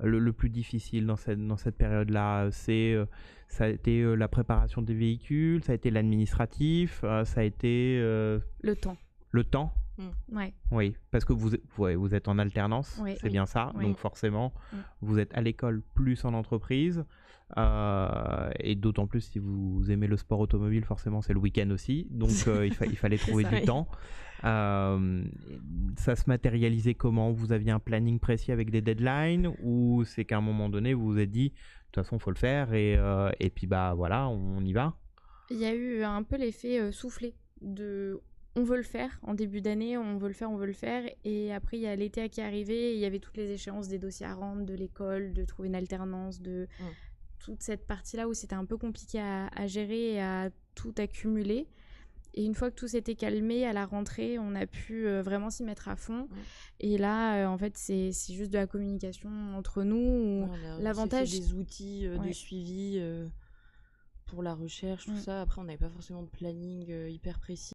le plus difficile dans cette période-là? Ça a été la préparation des véhicules, ça a été l'administratif, ça a été Le temps. le temps? Ouais. Oui, parce que vous êtes en alternance, Oui. c'est bien ça. Oui. Donc forcément, Mm. vous êtes à l'école plus en entreprise. Et d'autant plus si vous aimez le sport automobile, forcément c'est le week-end aussi. Donc il fallait trouver du temps. Ça se matérialisait comment? Vous aviez un planning précis avec des deadlines, ou c'est qu'à un moment donné vous vous êtes dit de toute façon faut le faire, et puis bah voilà, on y va? Il y a eu un peu l'effet soufflé de on veut le faire en début d'année, on veut le faire, et après il y a l'été qui est arrivé, et il y avait toutes les échéances des dossiers à rendre, de l'école, de trouver une alternance, de toute cette partie-là où c'était un peu compliqué à gérer et à tout accumuler. Et une fois que tout s'était calmé, à la rentrée, on a pu vraiment s'y mettre à fond. Et là, en fait, c'est juste de la communication entre nous. L'avantage, c'est des outils de suivi pour la recherche, tout ça. Après, on n'avait pas forcément de planning hyper précis.